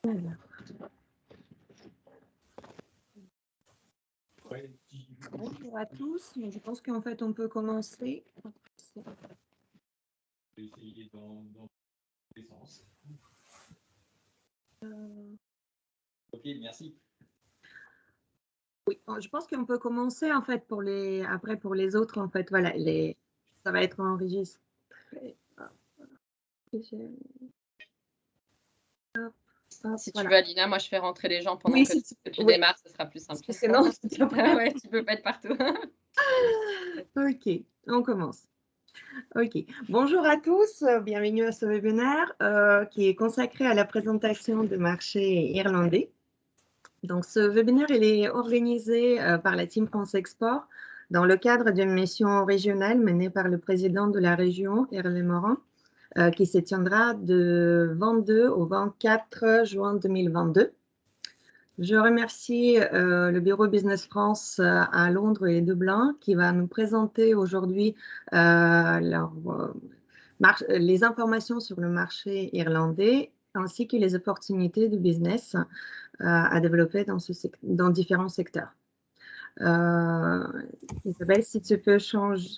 Voilà. Bonjour à tous, je pense qu'en fait on peut commencer. Essayer dans les sens. Ok, merci. Oui, je pense qu'on peut commencer en fait pour les après pour les autres en fait voilà ça va être enregistré. Si tu Voilà. veux, Alina, moi je fais rentrer les gens pendant Oui, que tu oui. démarres, ce sera plus simple. Parce que sinon, Ouais, tu peux pas être partout. Ok, on commence. Ok, bonjour à tous, bienvenue à ce webinaire qui est consacré à la présentation du marché irlandais. Donc, ce webinaire il est organisé par la Team France Export dans le cadre d'une mission régionale menée par le président de la région, Hervé Morin, qui se tiendra de 22 au 24 juin 2022. Je remercie le bureau Business France à Londres et Dublin qui va nous présenter aujourd'hui les informations sur le marché irlandais ainsi que les opportunités de business à développer dans différents secteurs. Isabelle, si tu peux changer.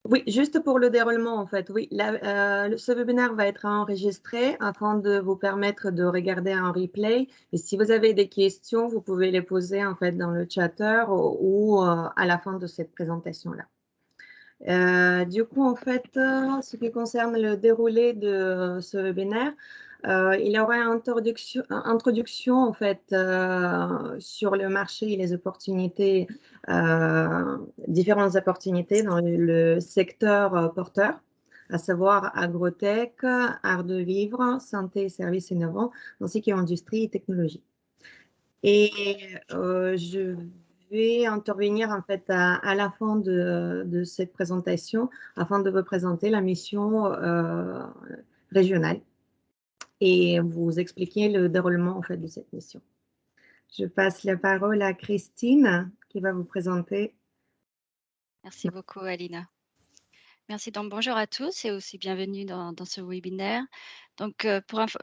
Oui, juste pour le déroulement, en fait, oui. Ce webinaire va être enregistré afin de vous permettre de regarder un replay. Et si vous avez des questions, vous pouvez les poser en fait dans le chatter ou à la fin de cette présentation-là. Du coup, en fait, ce qui concerne le déroulé de ce webinaire, il y aura une introduction en fait sur le marché et les opportunités, différentes opportunités dans le secteur porteur, à savoir agrotech, art de vivre, santé et services innovants, ainsi qu'industrie et technologie. Et je vais intervenir en fait à la fin de cette présentation afin de vous présenter la mission régionale et vous expliquer le déroulement en fait de cette mission. Je passe la parole à Christine qui va vous présenter. Merci beaucoup, Alina. Merci. Donc, bonjour à tous et aussi bienvenue dans ce webinaire. Donc,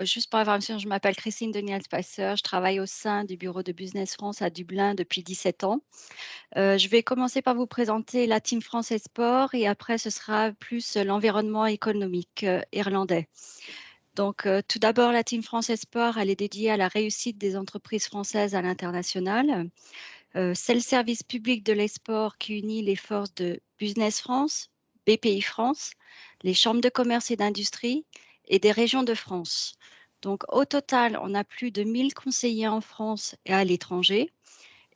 juste pour information, je m'appelle Christine Denial-Spicer. Je travaille au sein du bureau de Business France à Dublin depuis 17 ans. Je vais commencer par vous présenter la Team France Export et après, ce sera plus l'environnement économique irlandais. Donc, tout d'abord, la Team France Export, elle est dédiée à la réussite des entreprises françaises à l'international. C'est le service public de l'export qui unit les forces de Business France, BPI France, les chambres de commerce et d'industrie et des régions de France. Donc, au total, on a plus de 1000 conseillers en France et à l'étranger.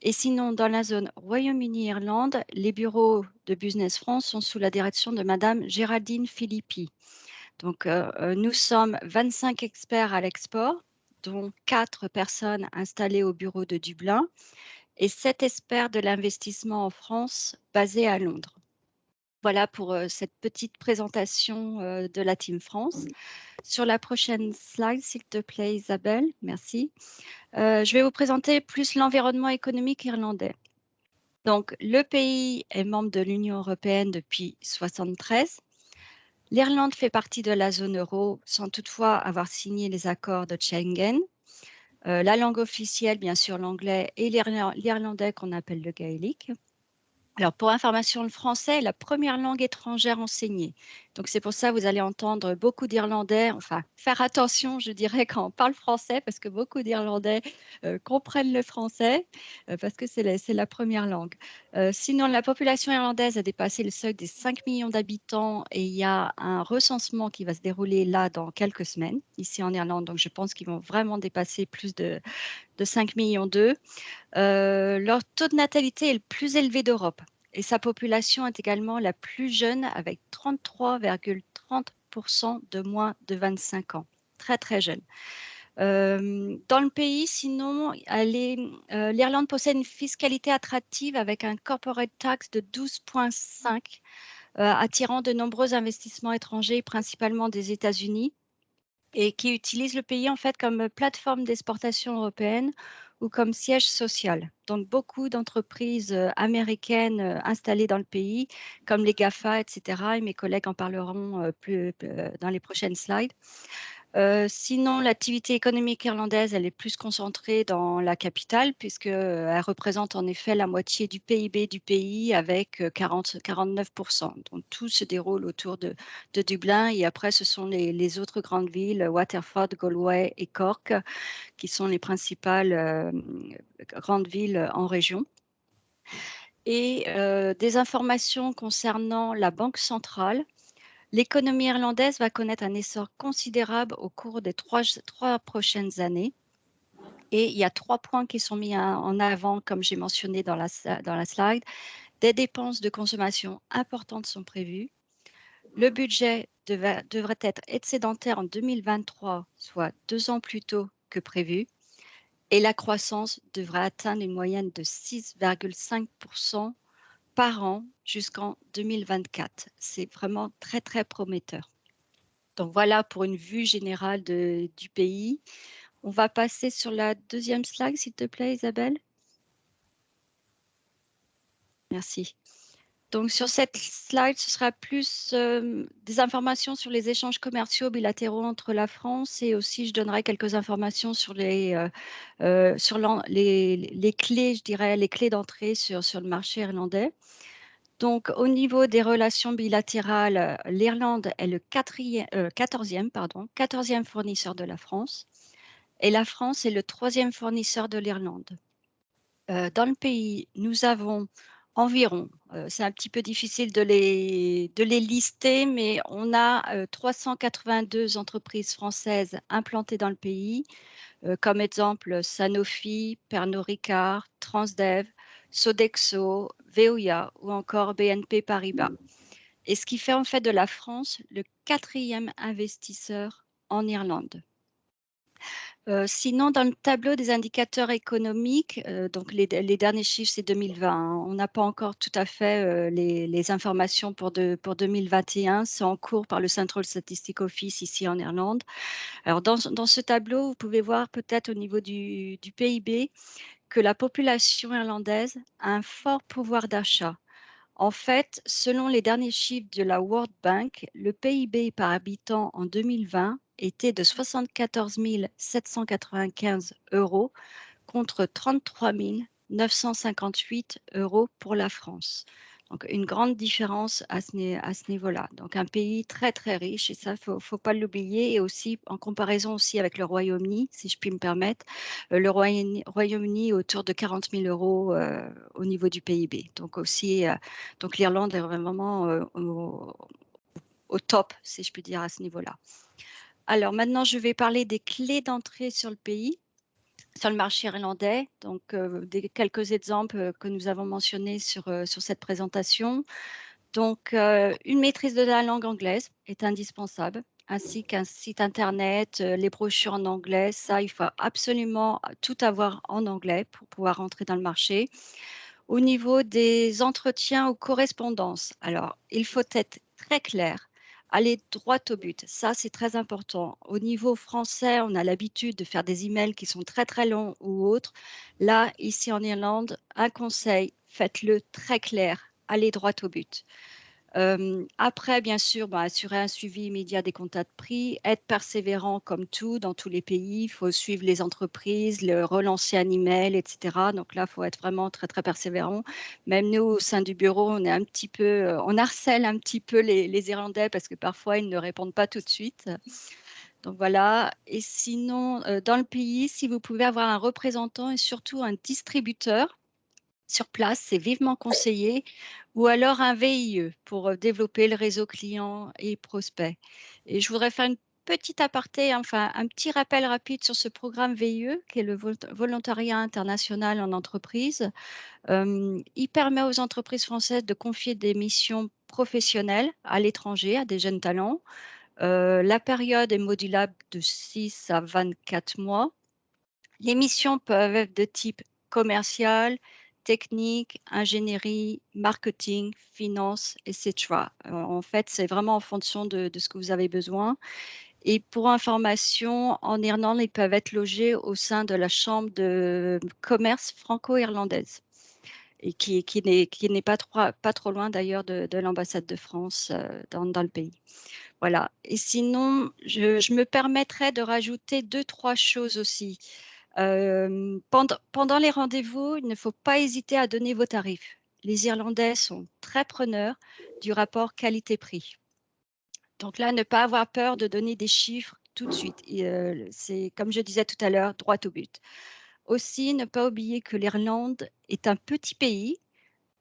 Et sinon, dans la zone Royaume-Uni-Irlande, les bureaux de Business France sont sous la direction de Madame Géraldine Philippi. Donc, nous sommes 25 experts à l'export, dont 4 personnes installées au bureau de Dublin et 7 experts de l'investissement en France basés à Londres. Voilà pour cette petite présentation de la Team France. Sur la prochaine slide, s'il te plaît, Isabelle, merci. Je vais vous présenter plus l'environnement économique irlandais. Donc, le pays est membre de l'Union européenne depuis 1973. L'Irlande fait partie de la zone euro sans toutefois avoir signé les accords de Schengen. La langue officielle, bien sûr, l'anglais et l'irlandais qu'on appelle le gaélique. Alors, pour information, le français est la première langue étrangère enseignée. Donc, c'est pour ça que vous allez entendre beaucoup d'Irlandais, enfin, faire attention, je dirais, quand on parle français, parce que beaucoup d'Irlandais comprennent le français, parce que c'est la première langue. Sinon, la population irlandaise a dépassé le seuil des 5 millions d'habitants et il y a un recensement qui va se dérouler là dans quelques semaines, ici en Irlande. Donc, je pense qu'ils vont vraiment dépasser plus de 5 millions d'eux. Leur taux de natalité est le plus élevé d'Europe et sa population est également la plus jeune avec 33,30% de moins de 25 ans. Très, très jeune. Dans le pays, sinon, l'Irlande possède une fiscalité attractive avec un corporate tax de 12,5, attirant de nombreux investissements étrangers, principalement des États-Unis, et qui utilise le pays en fait comme plateforme d'exportation européenne ou comme siège social. Donc, beaucoup d'entreprises américaines installées dans le pays, comme les GAFA, etc. Et mes collègues en parleront plus dans les prochaines slides. Sinon, l'activité économique irlandaise, elle est plus concentrée dans la capitale puisqu'elle représente en effet la moitié du PIB du pays avec 49%. Donc, tout se déroule autour de Dublin et après, ce sont les autres grandes villes, Waterford, Galway et Cork, qui sont les principales grandes villes en région. Et des informations concernant la Banque centrale. L'économie irlandaise va connaître un essor considérable au cours des trois prochaines années. Et il y a 3 points qui sont mis en avant, comme j'ai mentionné dans la slide. Des dépenses de consommation importantes sont prévues. Le budget devrait être excédentaire en 2023, soit 2 ans plus tôt que prévu. Et la croissance devrait atteindre une moyenne de 6,5% par an jusqu'en 2024. C'est vraiment très, très prometteur. Donc voilà pour une vue générale du pays. On va passer sur la deuxième slide, s'il te plaît, Isabelle. Merci. Donc sur cette slide, ce sera plus des informations sur les échanges commerciaux bilatéraux entre la France et aussi je donnerai quelques informations sur les clés, je dirais, les clés d'entrée sur le marché irlandais. Donc, au niveau des relations bilatérales, l'Irlande est le 14e fournisseur de la France et la France est le 3e fournisseur de l'Irlande. Dans le pays, nous avons environ, c'est un petit peu difficile de les lister, mais on a 382 entreprises françaises implantées dans le pays, comme exemple Sanofi, Pernod Ricard, Transdev, Sodexo, Veolia ou encore BNP Paribas. Et ce qui fait en fait de la France le 4e investisseur en Irlande. Sinon, dans le tableau des indicateurs économiques, donc les derniers chiffres, c'est 2020. Hein. On n'a pas encore tout à fait les informations pour 2021. C'est en cours par le Central Statistic Office ici en Irlande. Alors, dans ce tableau, vous pouvez voir peut-être au niveau du PIB que la population irlandaise a un fort pouvoir d'achat. En fait, selon les derniers chiffres de la World Bank, le PIB par habitant en 2020 était de 74 795 € contre 33 958 € pour la France. Donc, une grande différence à ce niveau-là. Donc, un pays très, très riche, et ça, il ne faut pas l'oublier. Et aussi, en comparaison aussi avec le Royaume-Uni, si je puis me permettre, le Royaume-Uni est autour de 40 000 € au niveau du PIB. Donc, aussi, donc l'Irlande est vraiment au top, si je puis dire, à ce niveau-là. Alors, maintenant, je vais parler des clés d'entrée sur le pays. Sur le marché irlandais, donc quelques exemples que nous avons mentionnés sur cette présentation. Donc, une maîtrise de la langue anglaise est indispensable, ainsi qu'un site internet, les brochures en anglais. Ça, il faut absolument tout avoir en anglais pour pouvoir entrer dans le marché. Au niveau des entretiens ou correspondances, alors, il faut être très clair. Aller droit au but, ça c'est très important. Au niveau français, on a l'habitude de faire des emails qui sont très très longs ou autres. Là, ici en Irlande, un conseil, faites-le très clair, allez droit au but. Après, bien sûr, assurer un suivi immédiat des contacts pris, être persévérant comme tout dans tous les pays. Il faut suivre les entreprises, relancer un email, etc. Donc là, il faut être vraiment très, très persévérant. Même nous, au sein du bureau, on est un petit peu, on harcèle un petit peu les Irlandais parce que parfois, ils ne répondent pas tout de suite. Donc voilà. Et sinon, dans le pays, si vous pouvez avoir un représentant et surtout un distributeur sur place, c'est vivement conseillé, ou alors un VIE pour développer le réseau client et prospects. Et je voudrais faire une petite aparté, enfin un petit rappel rapide sur ce programme VIE, qui est le volontariat international en entreprise. Il permet aux entreprises françaises de confier des missions professionnelles à l'étranger, à des jeunes talents. La période est modulable de 6 à 24 mois. Les missions peuvent être de type commercial, technique, ingénierie, marketing, finance, etc. En fait, c'est vraiment en fonction de ce que vous avez besoin. Et pour information, en Irlande, ils peuvent être logés au sein de la Chambre de commerce franco-irlandaise. et qui n'est pas trop loin d'ailleurs de l'ambassade de France dans le pays. Voilà. Et sinon, je me permettrais de rajouter 2-3 choses aussi. Pendant les rendez-vous, il ne faut pas hésiter à donner vos tarifs. Les Irlandais sont très preneurs du rapport qualité-prix. Donc là, ne pas avoir peur de donner des chiffres tout de suite. C'est, comme je disais tout à l'heure, droit au but. Aussi, ne pas oublier que l'Irlande est un petit pays,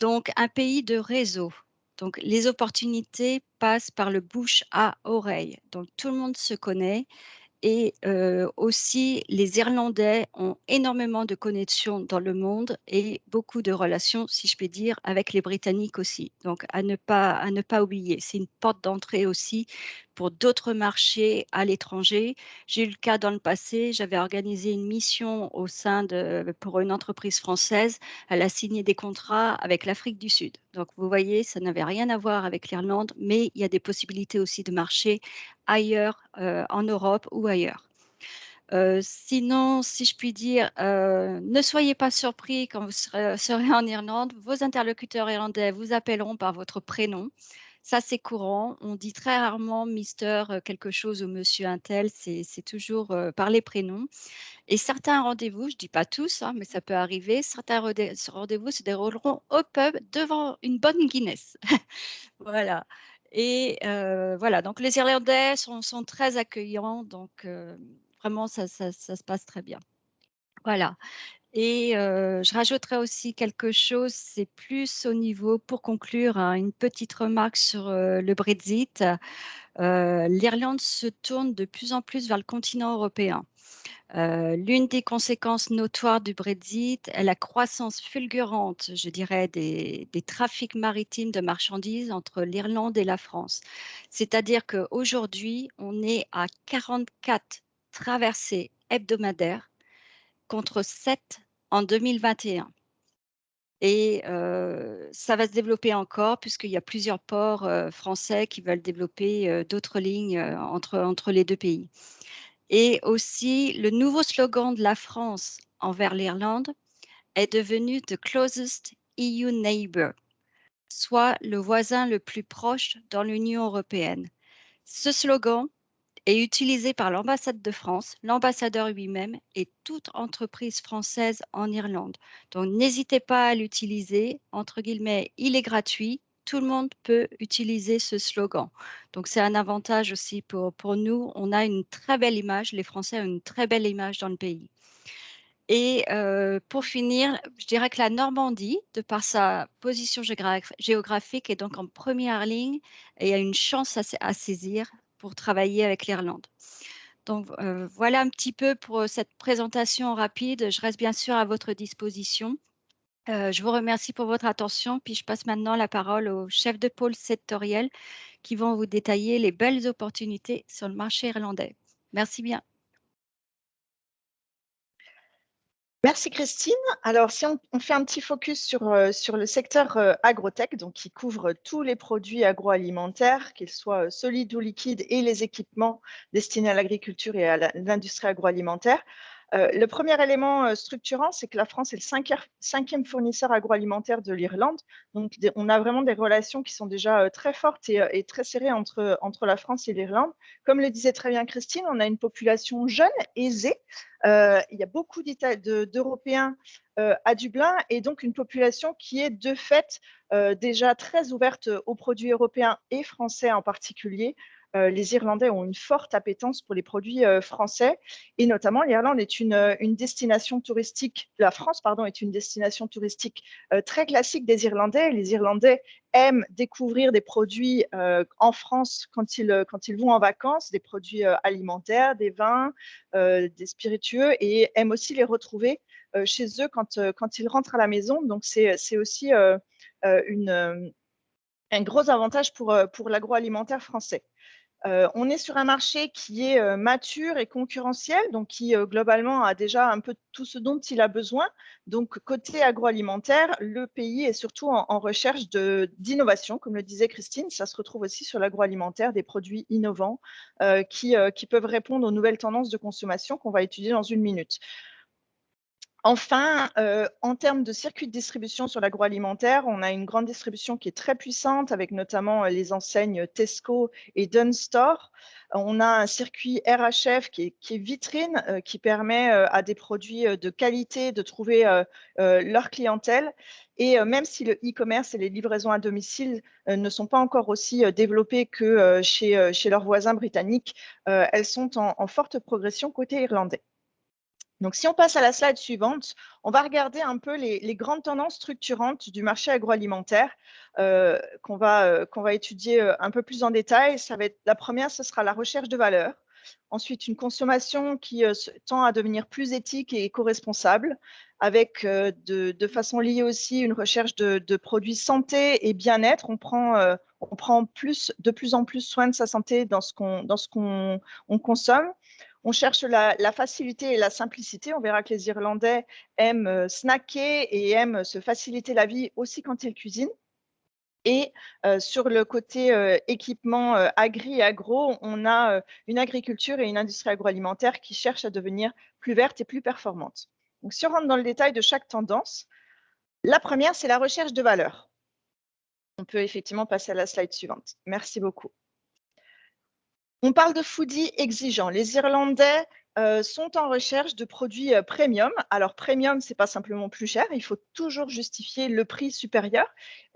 donc un pays de réseau. Donc les opportunités passent par le bouche à oreille. Donc tout le monde se connaît. Et aussi, les Irlandais ont énormément de connexions dans le monde et beaucoup de relations, si je puis dire, avec les Britanniques aussi. Donc, à ne pas oublier. C'est une porte d'entrée aussi pour d'autres marchés à l'étranger. J'ai eu le cas dans le passé, j'avais organisé une mission pour une entreprise française. Elle a signé des contrats avec l'Afrique du Sud. Donc, vous voyez, ça n'avait rien à voir avec l'Irlande, mais il y a des possibilités aussi de marché ailleurs en Europe ou ailleurs. Sinon, si je puis dire, ne soyez pas surpris quand vous serez en Irlande. Vos interlocuteurs irlandais vous appelleront par votre prénom. Ça, c'est courant. On dit très rarement Mister quelque chose ou Monsieur un tel. C'est toujours par les prénoms. Et certains rendez-vous, je ne dis pas tous, hein, mais ça peut arriver, certains rendez-vous se dérouleront au pub devant une bonne Guinness. Voilà. Et voilà, donc les Irlandais sont très accueillants, donc vraiment ça se passe très bien. Voilà. Et je rajouterais aussi quelque chose, c'est plus au niveau, pour conclure, hein, une petite remarque sur le Brexit. L'Irlande se tourne de plus en plus vers le continent européen. L'une des conséquences notoires du Brexit est la croissance fulgurante, je dirais, des trafics maritimes de marchandises entre l'Irlande et la France. C'est-à-dire qu'aujourd'hui, on est à 44 traversées hebdomadaires contre 7 en 2021. Et ça va se développer encore puisqu'il y a plusieurs ports français qui veulent développer d'autres lignes entre les deux pays. Et aussi, le nouveau slogan de la France envers l'Irlande est devenu The Closest EU Neighbour, soit le voisin le plus proche dans l'Union européenne. Ce slogan est utilisé par l'ambassade de France, l'ambassadeur lui-même et toute entreprise française en Irlande. Donc n'hésitez pas à l'utiliser. Entre guillemets, il est gratuit. Tout le monde peut utiliser ce slogan. Donc c'est un avantage aussi pour nous. On a une très belle image. Les Français ont une très belle image dans le pays. Et pour finir, je dirais que la Normandie, de par sa position géographique, est donc en première ligne et a une chance à saisir pour travailler avec l'Irlande. Donc voilà un petit peu pour cette présentation rapide. Je reste bien sûr à votre disposition. Je vous remercie pour votre attention, puis je passe maintenant la parole aux chefs de pôle sectoriels qui vont vous détailler les belles opportunités sur le marché irlandais. Merci bien. Merci Christine. Alors, si on fait un petit focus sur le secteur agrotech, donc qui couvre tous les produits agroalimentaires, qu'ils soient solides ou liquides, et les équipements destinés à l'agriculture et à l'industrie agroalimentaire. Le premier élément structurant, c'est que la France est le cinquième fournisseur agroalimentaire de l'Irlande. Donc, on a vraiment des relations qui sont déjà très fortes et très serrées entre la France et l'Irlande. Comme le disait très bien Christine, on a une population jeune, aisée. Il y a beaucoup d'Européens à Dublin et donc une population qui est de fait déjà très ouverte aux produits européens et français en particulier. Les Irlandais ont une forte appétence pour les produits français et notamment l'Irlande est une destination touristique, la France pardon, est une destination touristique très classique des Irlandais. Les Irlandais aiment découvrir des produits en France quand ils vont en vacances, des produits alimentaires, des vins, des spiritueux et aiment aussi les retrouver chez eux quand ils rentrent à la maison. Donc, c'est aussi un gros avantage pour l'agroalimentaire français. On est sur un marché qui est mature et concurrentiel, donc qui globalement a déjà un peu tout ce dont il a besoin. Donc, côté agroalimentaire, le pays est surtout en recherche d'innovation. Comme le disait Christine, ça se retrouve aussi sur l'agroalimentaire, des produits innovants qui peuvent répondre aux nouvelles tendances de consommation qu'on va étudier dans une minute. Enfin, en termes de circuit de distribution sur l'agroalimentaire, on a une grande distribution qui est très puissante avec notamment les enseignes Tesco et Dunnes Store. On a un circuit RHF qui est vitrine, qui permet à des produits de qualité de trouver leur clientèle. Et même si le e-commerce et les livraisons à domicile ne sont pas encore aussi développées que chez leurs voisins britanniques, elles sont en forte progression côté irlandais. Donc, si on passe à la slide suivante, on va regarder un peu les grandes tendances structurantes du marché agroalimentaire qu'on va étudier un peu plus en détail. La première, ce sera la recherche de valeur. Ensuite, une consommation qui tend à devenir plus éthique et éco-responsable, avec de façon liée aussi une recherche de produits santé et bien-être. On prend de plus en plus soin de sa santé dans ce qu'on consomme. On cherche la facilité et la simplicité. On verra que les Irlandais aiment snacker et aiment se faciliter la vie aussi quand ils cuisinent. Et sur le côté équipement agri et agro, on a une agriculture et une industrie agroalimentaire qui cherchent à devenir plus vertes et plus performantes. Donc, si on rentre dans le détail de chaque tendance, la première, c'est la recherche de valeur. On peut effectivement passer à la slide suivante. Merci beaucoup. On parle de foodies exigeants. Les Irlandais sont en recherche de produits premium. Alors, premium, ce n'est pas simplement plus cher, il faut toujours justifier le prix supérieur.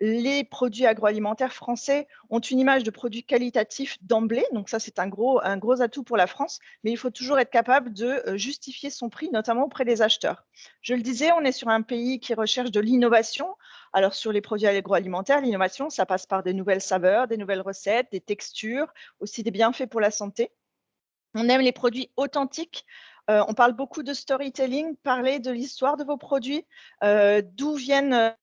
Les produits agroalimentaires français ont une image de produits qualitatifs d'emblée, donc ça, c'est un gros atout pour la France, mais il faut toujours être capable de justifier son prix, notamment auprès des acheteurs. Je le disais, on est sur un pays qui recherche de l'innovation. Alors, sur les produits agroalimentaires, l'innovation, ça passe par des nouvelles saveurs, des nouvelles recettes, des textures, aussi des bienfaits pour la santé. On aime les produits authentiques. On parle beaucoup de storytelling, parler de l'histoire de vos produits, d'où vient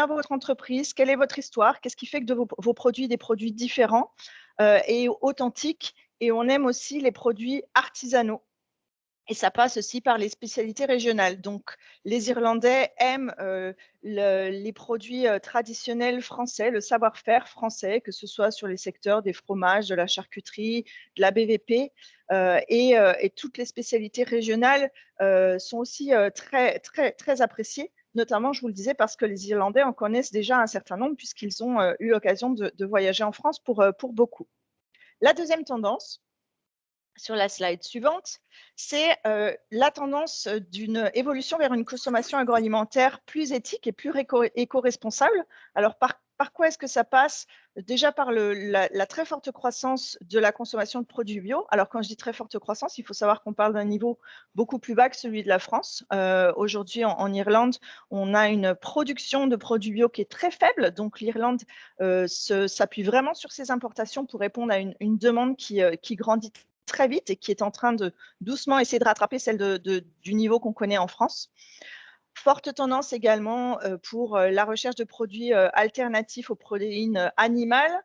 votre entreprise, quelle est votre histoire, qu'est-ce qui fait que de vos produits des produits différents et authentiques. Et on aime aussi les produits artisanaux. Et ça passe aussi par les spécialités régionales. Donc, les Irlandais aiment les produits traditionnels français, le savoir-faire français, que ce soit sur les secteurs des fromages, de la charcuterie, de la BVP. Et toutes les spécialités régionales sont aussi très, très, très appréciées. Notamment, je vous le disais, parce que les Irlandais en connaissent déjà un certain nombre, puisqu'ils ont eu l'occasion de voyager en France pour beaucoup. La deuxième tendance, sur la slide suivante, c'est la tendance d'une évolution vers une consommation agroalimentaire plus éthique et plus éco-responsable. Alors, par quoi est-ce que ça passe? Déjà par la très forte croissance de la consommation de produits bio. Alors, quand je dis très forte croissance, il faut savoir qu'on parle d'un niveau beaucoup plus bas que celui de la France. Aujourd'hui, en Irlande, on a une production de produits bio qui est très faible. Donc, l'Irlande s'appuie vraiment sur ses importations pour répondre à une demande qui grandit très vite et qui est en train de doucement essayer de rattraper celle du niveau qu'on connaît en France. Forte tendance également pour la recherche de produits alternatifs aux protéines animales.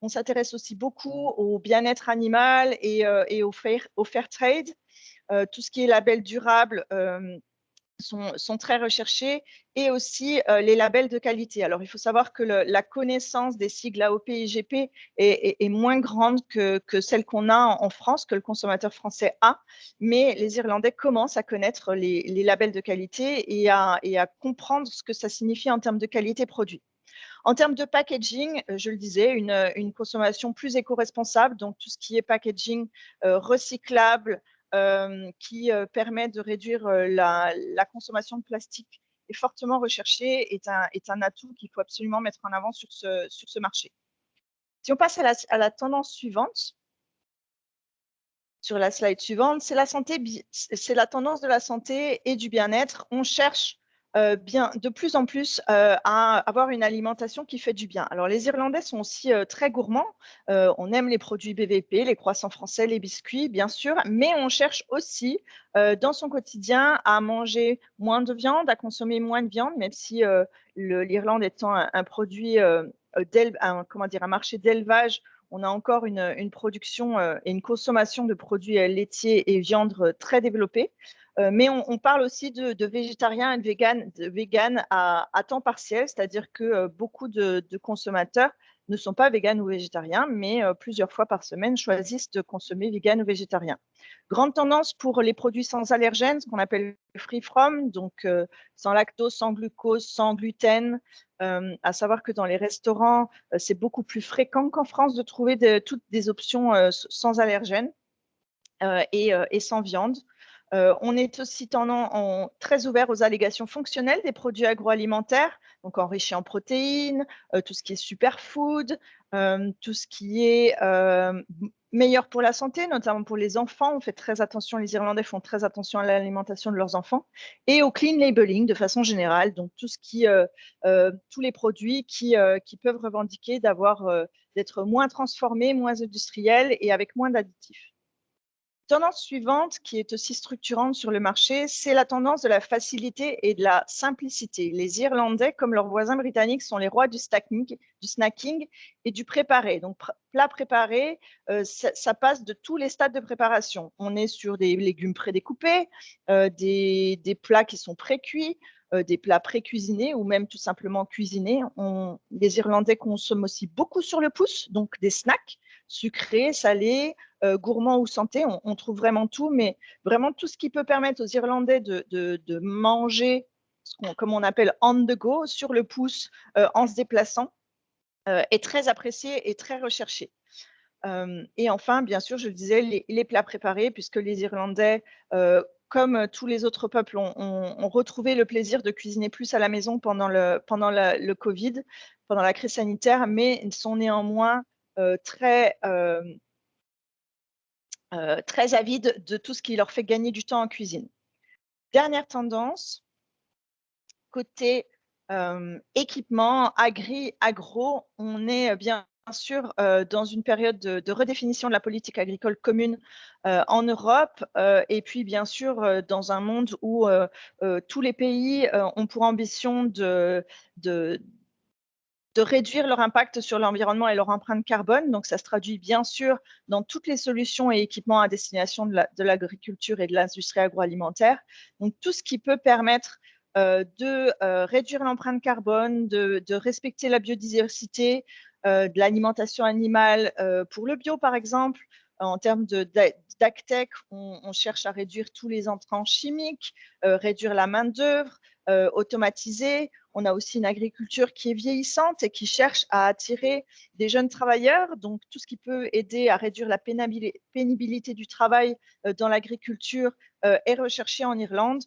On s'intéresse aussi beaucoup au bien-être animal et au fair trade. Tout ce qui est label durable sont très recherchés, et aussi les labels de qualité. Alors, il faut savoir que la connaissance des sigles AOP et IGP est moins grande que celle qu'on a en France, que le consommateur français a, mais les Irlandais commencent à connaître les labels de qualité et à comprendre ce que ça signifie en termes de qualité produit. En termes de packaging, je le disais, une consommation plus éco-responsable, donc tout ce qui est packaging recyclable, qui permet de réduire la consommation de plastique est fortement recherché, est un atout qu'il faut absolument mettre en avant sur ce marché. Si on passe à la tendance suivante, sur la slide suivante, c'est la tendance de la santé et du bien-être. On cherche de plus en plus à avoir une alimentation qui fait du bien. Alors, les Irlandais sont aussi très gourmands. On aime les produits BVP, les croissants français, les biscuits, bien sûr, mais on cherche aussi dans son quotidien à manger moins de viande, à consommer moins de viande, même si l'Irlande étant un produit, un marché d'élevage, on a encore une production et une consommation de produits laitiers et viande très développée. Mais on parle aussi de végétariens et de véganes à temps partiel, c'est-à-dire que beaucoup de consommateurs ne sont pas véganes ou végétariens, mais plusieurs fois par semaine choisissent de consommer vegan ou végétarien. Grande tendance pour les produits sans allergènes, ce qu'on appelle free from, donc sans lactose, sans glucose, sans gluten. À savoir que dans les restaurants, c'est beaucoup plus fréquent qu'en France de trouver toutes des options sans allergènes et sans viande. On est aussi très ouvert aux allégations fonctionnelles des produits agroalimentaires, donc enrichis en protéines, tout ce qui est superfood, tout ce qui est meilleur pour la santé, notamment pour les enfants. On fait très attention, les Irlandais font très attention à l'alimentation de leurs enfants, et au clean labeling de façon générale, donc tous les produits qui peuvent revendiquer d'être moins transformés, moins industriels et avec moins d'additifs. Tendance suivante, qui est aussi structurante sur le marché, c'est la tendance de la facilité et de la simplicité. Les Irlandais, comme leurs voisins britanniques, sont les rois du snacking et du préparé. Donc, plat préparé, ça passe de tous les stades de préparation. On est sur des légumes prédécoupés, des plats qui sont pré-cuits, des plats pré-cuisinés ou même tout simplement cuisinés. Les Irlandais consomment aussi beaucoup sur le pouce, donc des snacks sucrés, salés, gourmands ou santé. On trouve vraiment tout, mais vraiment tout ce qui peut permettre aux Irlandais de manger, comme on appelle on the go, sur le pouce, en se déplaçant, est très apprécié et très recherché. Et enfin, bien sûr, je le disais, les plats préparés, puisque les Irlandais, comme tous les autres peuples, ont retrouvé le plaisir de cuisiner plus à la maison pendant le Covid, pendant la crise sanitaire, mais ils sont néanmoins très avides de tout ce qui leur fait gagner du temps en cuisine. Dernière tendance, côté équipement, agro, on est bien sûr dans une période de redéfinition de la politique agricole commune en Europe, et puis bien sûr dans un monde où tous les pays ont pour ambition de réduire leur impact sur l'environnement et leur empreinte carbone. Donc, ça se traduit bien sûr dans toutes les solutions et équipements à destination de l'agriculture et de l'industrie agroalimentaire. Donc, tout ce qui peut permettre de réduire l'empreinte carbone, de respecter la biodiversité, de l'alimentation animale pour le bio, par exemple. En termes d'agtech, on cherche à réduire tous les entrants chimiques, réduire la main-d'œuvre, automatiser. On a aussi une agriculture qui est vieillissante et qui cherche à attirer des jeunes travailleurs. Donc, tout ce qui peut aider à réduire la pénibilité du travail dans l'agriculture est recherché en Irlande,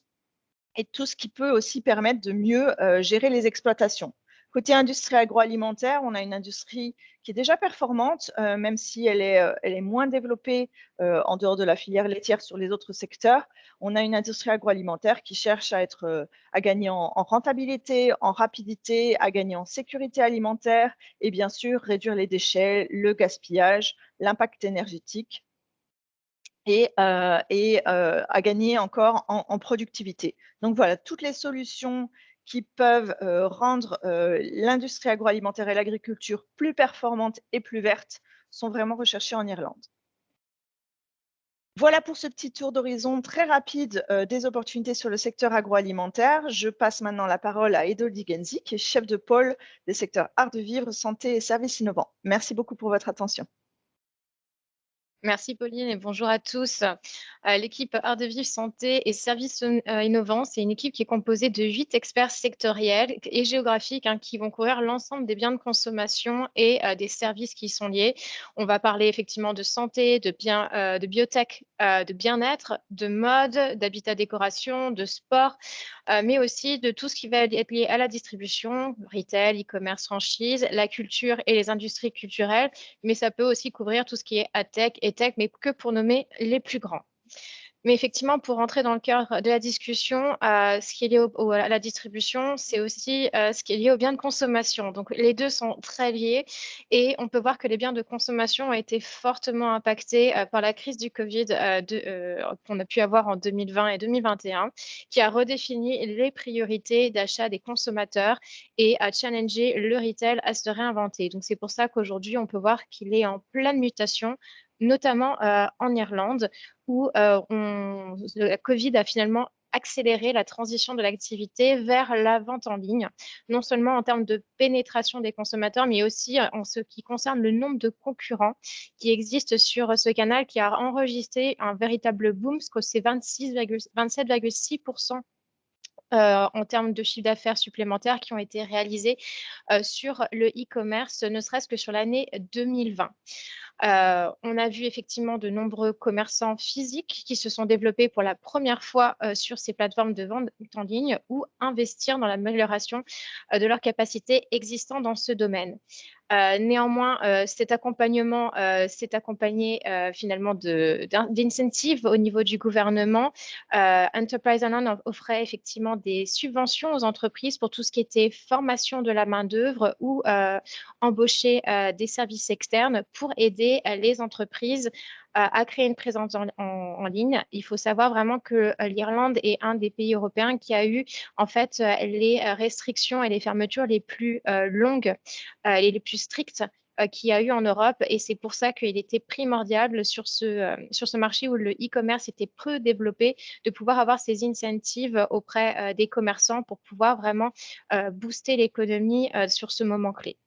et tout ce qui peut aussi permettre de mieux gérer les exploitations. Côté industrie agroalimentaire, on a une industrie qui est déjà performante, même si elle est moins développée en dehors de la filière laitière sur les autres secteurs. On a une industrie agroalimentaire qui cherche à gagner en rentabilité, en rapidité, à gagner en sécurité alimentaire et bien sûr réduire les déchets, le gaspillage, l'impact énergétique et à gagner encore en productivité. Donc voilà, toutes les solutions qui peuvent rendre l'industrie agroalimentaire et l'agriculture plus performantes et plus vertes sont vraiment recherchées en Irlande. Voilà pour ce petit tour d'horizon très rapide des opportunités sur le secteur agroalimentaire. Je passe maintenant la parole à Edoldi Genzi, qui est chef de pôle des secteurs art de vivre, santé et services innovants. Merci beaucoup pour votre attention. Merci Pauline et bonjour à tous. L'équipe Art de Vivre Santé et Services Innovants, c'est une équipe qui est composée de 8 experts sectoriels et géographiques qui vont couvrir l'ensemble des biens de consommation et des services qui y sont liés. On va parler effectivement de santé, de biotech, de bien-être, de mode, d'habitat décoration, de sport, mais aussi de tout ce qui va être lié à la distribution, retail, e-commerce, franchise, la culture et les industries culturelles, mais ça peut aussi couvrir tout ce qui est tech et tech, mais que pour nommer les plus grands. Mais effectivement, pour rentrer dans le cœur de la discussion, ce qui est lié à la distribution, c'est aussi ce qui est lié aux biens de consommation. Donc, les deux sont très liés et on peut voir que les biens de consommation ont été fortement impactés par la crise du Covid qu'on a pu avoir en 2020 et 2021, qui a redéfini les priorités d'achat des consommateurs et a challengé le retail à se réinventer. Donc, c'est pour ça qu'aujourd'hui, on peut voir qu'il est en pleine mutation, notamment en Irlande, où la Covid a finalement accélérer la transition de l'activité vers la vente en ligne, non seulement en termes de pénétration des consommateurs, mais aussi en ce qui concerne le nombre de concurrents qui existent sur ce canal qui a enregistré un véritable boom, parce que c'est 27,6% en termes de chiffre d'affaires supplémentaires qui ont été réalisés sur le e-commerce, ne serait-ce que sur l'année 2020. On a vu effectivement de nombreux commerçants physiques qui se sont développés pour la première fois sur ces plateformes de vente en ligne ou investir dans l'amélioration de leurs capacités existantes dans ce domaine. Néanmoins, cet accompagnement s'est accompagné finalement d'incentives au niveau du gouvernement. Enterprise Ireland offrait effectivement des subventions aux entreprises pour tout ce qui était formation de la main-d'œuvre ou embaucher des services externes pour aider les entreprises à créer une présence en ligne. Il faut savoir vraiment que l'Irlande est un des pays européens qui a eu en fait les restrictions et les fermetures les plus longues et les plus strictes qu'il y a eu en Europe. Et c'est pour ça qu'il était primordial sur ce marché où le e-commerce était peu développé, de pouvoir avoir ces incentives auprès des commerçants pour pouvoir vraiment booster l'économie sur ce moment clé.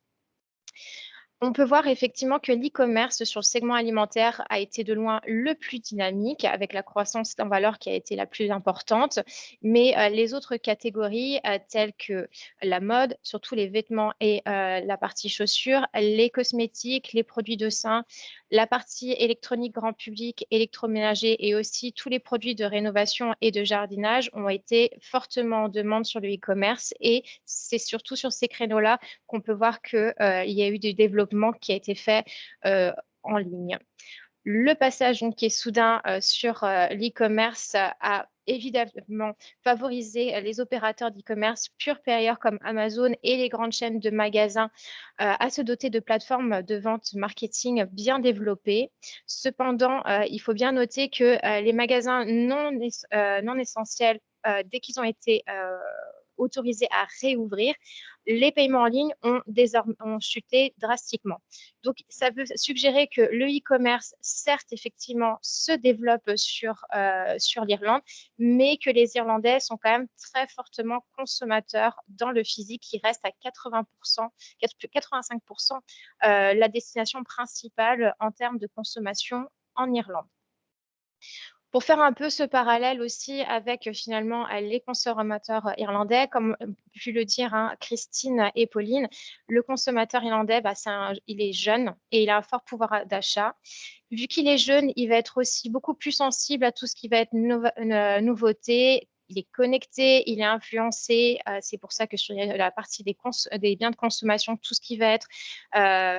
On peut voir effectivement que l'e-commerce sur le segment alimentaire a été de loin le plus dynamique, avec la croissance en valeur qui a été la plus importante. Mais les autres catégories, telles que la mode, surtout les vêtements et la partie chaussures, les cosmétiques, les produits de soins, la partie électronique grand public, électroménager et aussi tous les produits de rénovation et de jardinage ont été fortement en demande sur le e-commerce. Et c'est surtout sur ces créneaux-là qu'on peut voir qu'il y a eu du développement qui a été fait en ligne. Le passage donc, qui est soudain sur l'e-commerce a évidemment favorisé les opérateurs d'e-commerce pure player comme Amazon et les grandes chaînes de magasins à se doter de plateformes de vente marketing bien développées. Cependant, il faut bien noter que les magasins non essentiels, dès qu'ils ont été autorisés à réouvrir, les paiements en ligne ont chuté drastiquement. Donc, ça veut suggérer que le e-commerce, certes, effectivement, se développe sur l'Irlande, mais que les Irlandais sont quand même très fortement consommateurs dans le physique, qui reste à 80%, 85% la destination principale en termes de consommation en Irlande. Pour faire un peu ce parallèle aussi avec finalement les consommateurs irlandais, comme pu le dire Christine et Pauline, le consommateur irlandais, il est jeune et il a un fort pouvoir d'achat. Vu qu'il est jeune, il va être aussi beaucoup plus sensible à tout ce qui va être nouveauté. Il est connecté, il est influencé. C'est pour ça que sur la partie des biens de consommation, tout ce qui va être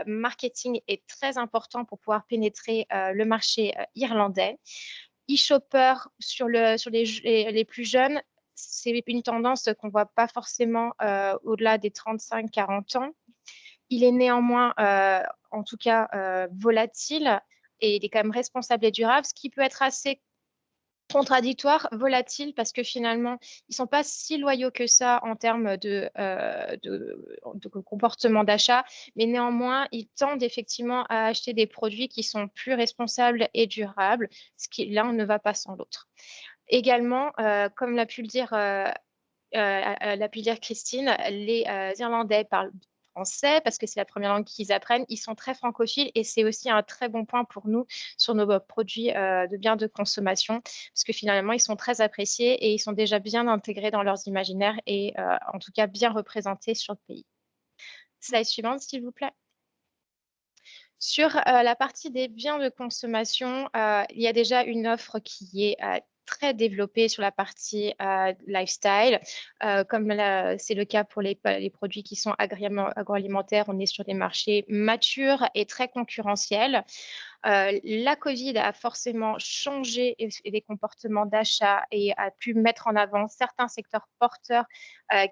marketing est très important pour pouvoir pénétrer le marché irlandais. E-shopper sur les plus jeunes, c'est une tendance qu'on ne voit pas forcément au-delà des 35-40 ans. Il est néanmoins, en tout cas, volatile et il est quand même responsable et durable, ce qui peut être assez contradictoire, volatile, parce que finalement, ils ne sont pas si loyaux que ça en termes de comportement d'achat, mais néanmoins, ils tendent effectivement à acheter des produits qui sont plus responsables et durables, ce qui l'un ne va pas sans l'autre. Également, comme l'a pu le dire Christine, les Irlandais parlent français parce que c'est la première langue qu'ils apprennent. Ils sont très francophiles et c'est aussi un très bon point pour nous sur nos produits de biens de consommation parce que finalement, ils sont très appréciés et ils sont déjà bien intégrés dans leurs imaginaires et en tout cas bien représentés sur le pays. Slide suivante, s'il vous plaît. Sur la partie des biens de consommation, il y a déjà une offre qui est très développée sur la partie lifestyle. Comme c'est le cas pour les produits qui sont agroalimentaires, on est sur des marchés matures et très concurrentiels. La Covid a forcément changé les comportements d'achat et a pu mettre en avant certains secteurs porteurs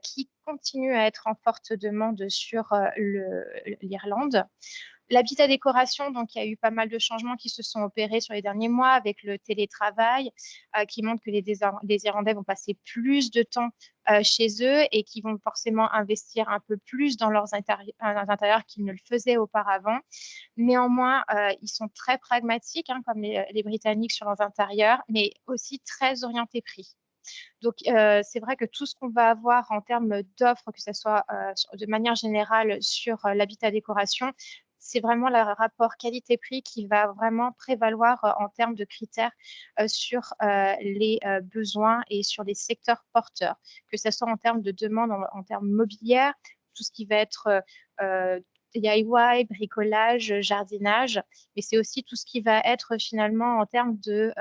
qui continuent à être en forte demande sur l'Irlande. L'habitat décoration, donc il y a eu pas mal de changements qui se sont opérés sur les derniers mois avec le télétravail qui montre que les Irlandais vont passer plus de temps chez eux et qui vont forcément investir un peu plus dans leurs intérieurs qu'ils ne le faisaient auparavant. Néanmoins, ils sont très pragmatiques, comme les Britanniques sur leurs intérieurs, mais aussi très orientés prix. Donc, c'est vrai que tout ce qu'on va avoir en termes d'offres, que ce soit de manière générale sur l'habitat décoration, c'est vraiment le rapport qualité-prix qui va vraiment prévaloir en termes de critères sur les besoins et sur les secteurs porteurs, que ce soit en termes de demande, en termes mobilières, tout ce qui va être DIY, bricolage, jardinage, mais c'est aussi tout ce qui va être finalement en termes de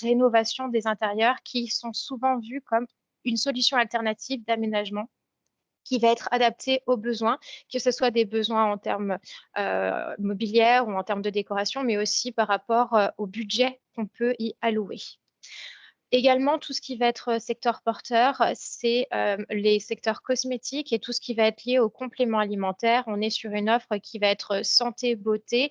rénovation des intérieurs qui sont souvent vus comme une solution alternative d'aménagement qui va être adaptée aux besoins, que ce soit des besoins en termes mobiliaires ou en termes de décoration, mais aussi par rapport au budget qu'on peut y allouer. Également, tout ce qui va être secteur porteur, c'est les secteurs cosmétiques et tout ce qui va être lié aux compléments alimentaires. On est sur une offre qui va être santé, beauté.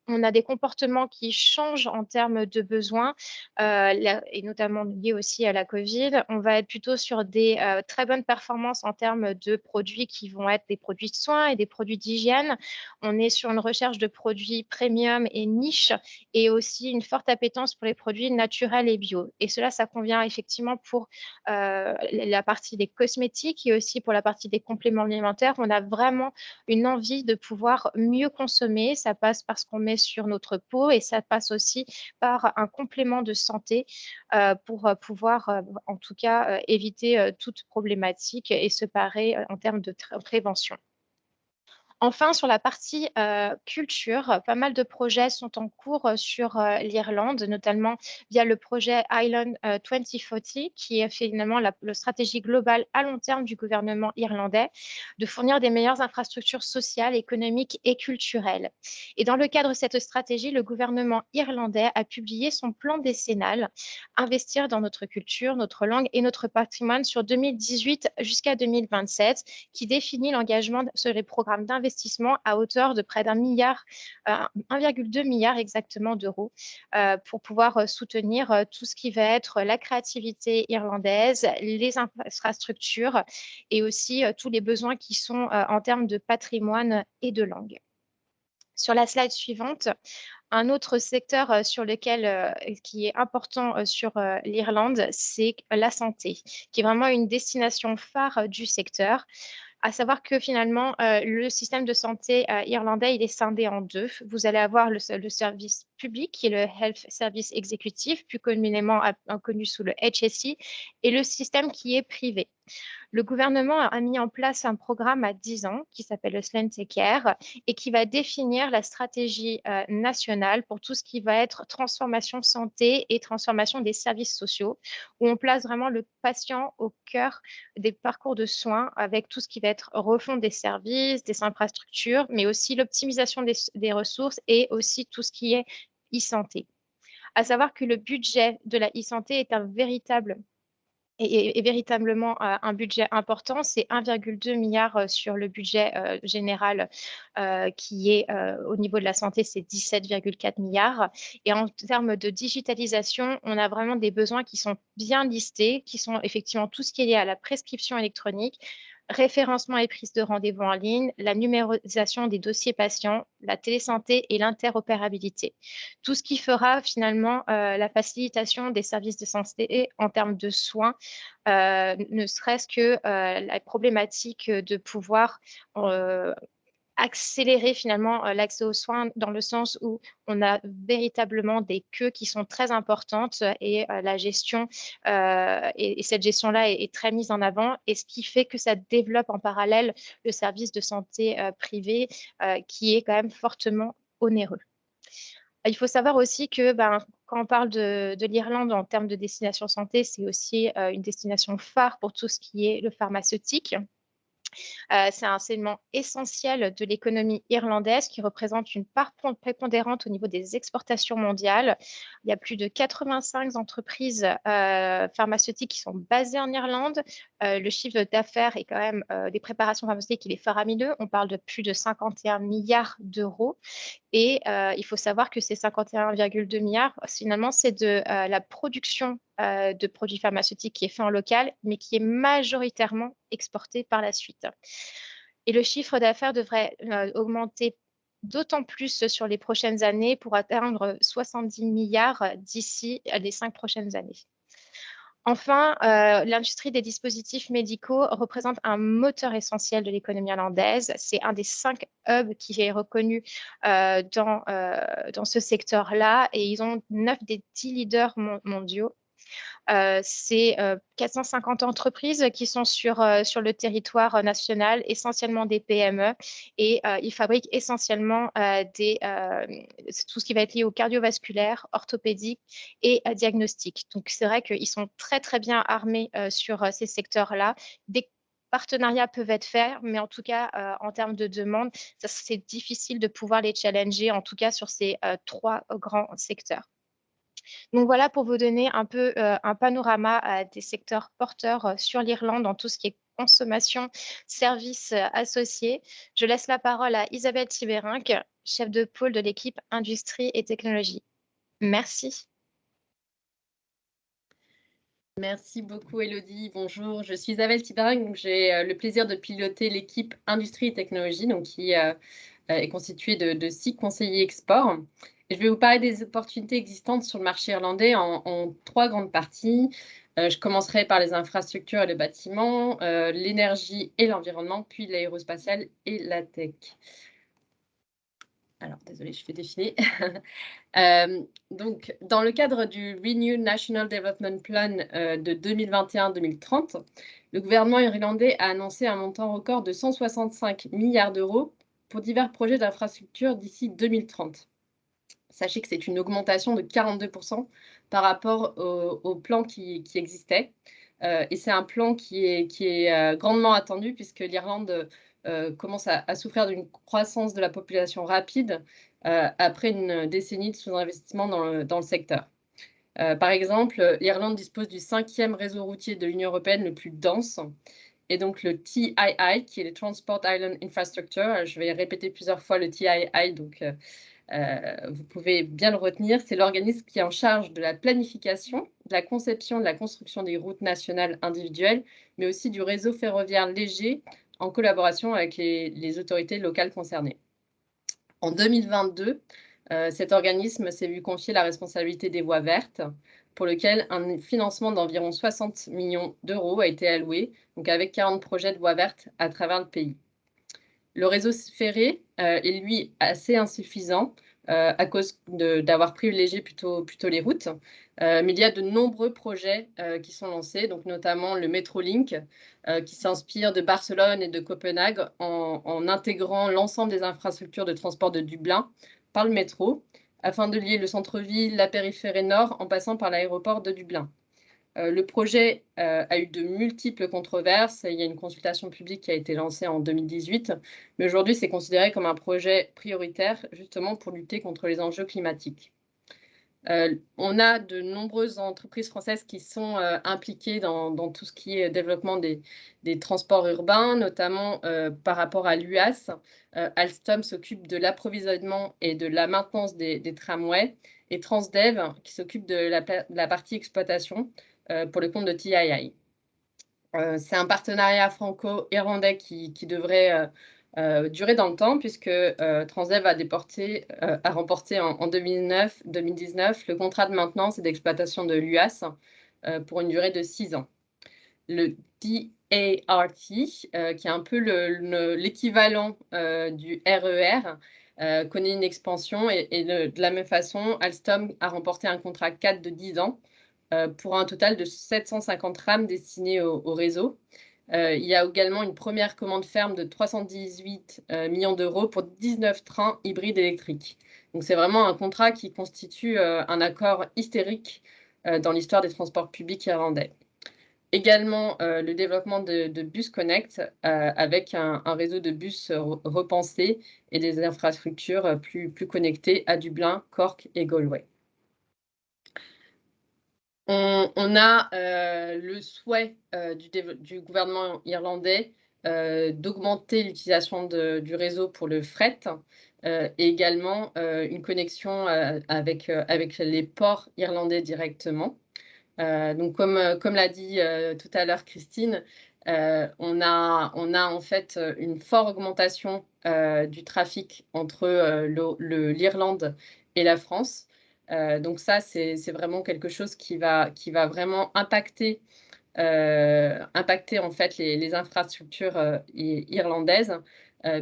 On a des comportements qui changent en termes de besoins, et notamment liés aussi à la Covid. On va être plutôt sur des très bonnes performances en termes de produits qui vont être des produits de soins et des produits d'hygiène. On est sur une recherche de produits premium et niche et aussi une forte appétence pour les produits naturels et bio. Et cela, ça convient effectivement pour la partie des cosmétiques et aussi pour la partie des compléments alimentaires. On a vraiment une envie de pouvoir mieux consommer. Ça passe parce qu'on met sur notre peau et ça passe aussi par un complément de santé pour pouvoir, en tout cas, éviter toute problématique et se parer en termes de prévention. Enfin, sur la partie culture, pas mal de projets sont en cours sur l'Irlande, notamment via le projet Island 2040, qui est finalement la stratégie globale à long terme du gouvernement irlandais de fournir des meilleures infrastructures sociales, économiques et culturelles. Et dans le cadre de cette stratégie, le gouvernement irlandais a publié son plan décennal, Investir dans notre culture, notre langue et notre patrimoine sur 2018 jusqu'à 2027, qui définit l'engagement sur les programmes d'investissement à hauteur de près d'un milliard, 1,2 milliard exactement d'euros, pour pouvoir soutenir tout ce qui va être la créativité irlandaise, les infrastructures et aussi tous les besoins qui sont en termes de patrimoine et de langue. Sur la slide suivante, un autre secteur sur lequel qui est important sur l'Irlande, c'est la santé, qui est vraiment une destination phare du secteur. À savoir que finalement, le système de santé irlandais, il est scindé en deux. Vous allez avoir le service public, qui est le Health Service Executive, plus communément connu sous le HSE, et le système qui est privé. Le gouvernement a mis en place un programme à 10 ans qui s'appelle le Slant Care et qui va définir la stratégie nationale pour tout ce qui va être transformation santé et transformation des services sociaux, où on place vraiment le patient au cœur des parcours de soins avec tout ce qui va être refonte des services, des infrastructures, mais aussi l'optimisation des ressources et aussi tout ce qui est e-santé. À savoir que le budget de la e-santé est un véritable et véritablement un budget important, c'est 1,2 milliard sur le budget général qui est au niveau de la santé, c'est 17,4 milliards. Et en termes de digitalisation, on a vraiment des besoins qui sont bien listés, qui sont effectivement tout ce qui est lié à la prescription électronique, référencement et prise de rendez-vous en ligne, la numérisation des dossiers patients, la télésanté et l'interopérabilité. Tout ce qui fera finalement la facilitation des services de santé en termes de soins, ne serait-ce que la problématique de pouvoir accélérer finalement l'accès aux soins dans le sens où on a véritablement des queues qui sont très importantes et la gestion et cette gestion-là est très mise en avant et ce qui fait que ça développe en parallèle le service de santé privé qui est quand même fortement onéreux. Il faut savoir aussi que quand on parle de l'Irlande en termes de destination santé, c'est aussi une destination phare pour tout ce qui est le pharmaceutique. C'est un segment essentiel de l'économie irlandaise qui représente une part prépondérante au niveau des exportations mondiales. Il y a plus de 85 entreprises pharmaceutiques qui sont basées en Irlande. Le chiffre d'affaires est quand même des préparations pharmaceutiques, il est faramineux. On parle de plus de 51 milliards d'euros. Et il faut savoir que ces 51,2 milliards, finalement, c'est de la production de produits pharmaceutiques qui est fait en local, mais qui est majoritairement exporté par la suite. Et le chiffre d'affaires devrait augmenter d'autant plus sur les prochaines années pour atteindre 70 milliards d'ici les 5 prochaines années. Enfin, l'industrie des dispositifs médicaux représente un moteur essentiel de l'économie irlandaise. C'est un des 5 hubs qui est reconnu dans ce secteur-là et ils ont 9 des 10 leaders mondiaux. C'est 450 entreprises qui sont sur le territoire national, essentiellement des PME, et ils fabriquent essentiellement tout ce qui va être lié au cardiovasculaire, orthopédique et diagnostic. Donc, c'est vrai qu'ils sont très, très bien armés sur ces secteurs-là. Des partenariats peuvent être faits, mais en tout cas, en termes de demande, c'est difficile de pouvoir les challenger, en tout cas sur ces 3 grands secteurs. Donc voilà pour vous donner un peu un panorama des secteurs porteurs sur l'Irlande dans tout ce qui est consommation, services associés. Je laisse la parole à Isabelle Thibérinck, chef de pôle de l'équipe Industrie et Technologie. Merci. Merci beaucoup, Élodie. Bonjour, je suis Isabelle Thibérinck. J'ai le plaisir de piloter l'équipe Industrie et Technologie, donc qui est constituée de 6 conseillers export. Et je vais vous parler des opportunités existantes sur le marché irlandais en 3 grandes parties. Je commencerai par les infrastructures et le bâtiment, l'énergie et l'environnement, puis l'aérospatiale et la tech. Alors, désolée, je fais défiler. Donc, dans le cadre du Renew National Development Plan de 2021-2030, le gouvernement irlandais a annoncé un montant record de 165 milliards d'euros pour divers projets d'infrastructure d'ici 2030. Sachez que c'est une augmentation de 42% par rapport au plan qui existait. Et c'est un plan qui est grandement attendu puisque l'Irlande commence à souffrir d'une croissance de la population rapide après une décennie de sous-investissement dans le secteur. Par exemple, l'Irlande dispose du 5e réseau routier de l'Union européenne le plus dense. Et donc le TII, qui est le Transport Island Infrastructure, je vais répéter plusieurs fois le TII, donc vous pouvez bien le retenir, c'est l'organisme qui est en charge de la planification, de la conception, de la construction des routes nationales individuelles, mais aussi du réseau ferroviaire léger en collaboration avec les autorités locales concernées. En 2022, cet organisme s'est vu confier la responsabilité des voies vertes, pour lequel un financement d'environ 60 millions d'euros a été alloué, donc avec 40 projets de voies vertes à travers le pays. Le réseau ferré est, lui, assez insuffisant à cause d'avoir privilégié plutôt les routes. Mais il y a de nombreux projets qui sont lancés, donc notamment le Metrolink, qui s'inspire de Barcelone et de Copenhague en intégrant l'ensemble des infrastructures de transport de Dublin par le métro, afin de lier le centre-ville, la périphérie nord, en passant par l'aéroport de Dublin. Le projet a eu de multiples controverses. Il y a une consultation publique qui a été lancée en 2018, mais aujourd'hui, c'est considéré comme un projet prioritaire, justement pour lutter contre les enjeux climatiques. On a de nombreuses entreprises françaises qui sont impliquées dans tout ce qui est développement des transports urbains, notamment par rapport à l'UAS. Alstom s'occupe de l'approvisionnement et de la maintenance des tramways, et Transdev qui s'occupe de la partie exploitation pour le compte de TII. C'est un partenariat franco-irlandais qui devrait durer dans le temps, puisque Transdev a remporté en 2019 le contrat de maintenance et d'exploitation de l'UAS pour une durée de 6 ans. Le DART, qui est un peu l'équivalent du RER, connaît une expansion et de la même façon, Alstom a remporté un contrat 4 de 10 ans pour un total de 750 rames destinées au réseau. Il y a également une première commande ferme de 318 millions d'euros pour 19 trains hybrides électriques. Donc c'est vraiment un contrat qui constitue un accord historique dans l'histoire des transports publics irlandais. Également le développement de Bus Connect avec un réseau de bus repensé et des infrastructures plus connectées à Dublin, Cork et Galway. On a le souhait du gouvernement irlandais d'augmenter l'utilisation du réseau pour le fret et également une connexion avec les ports irlandais directement. Donc, comme l'a dit tout à l'heure Christine, on a en fait une forte augmentation du trafic entre l'Irlande et la France. Donc ça, c'est vraiment quelque chose qui va vraiment impacter en fait les infrastructures irlandaises,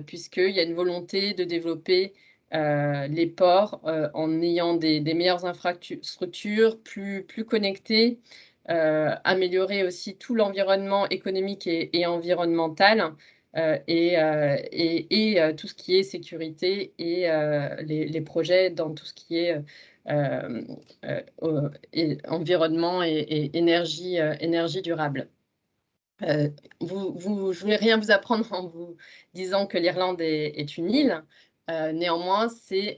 puisqu'il y a une volonté de développer les ports en ayant des meilleures infrastructures, plus connectées, améliorer aussi tout l'environnement économique et environnemental, et tout ce qui est sécurité et les projets dans tout ce qui est environnement et énergie durable. Je ne voulais rien vous apprendre en vous disant que l'Irlande est une île. Néanmoins, c'est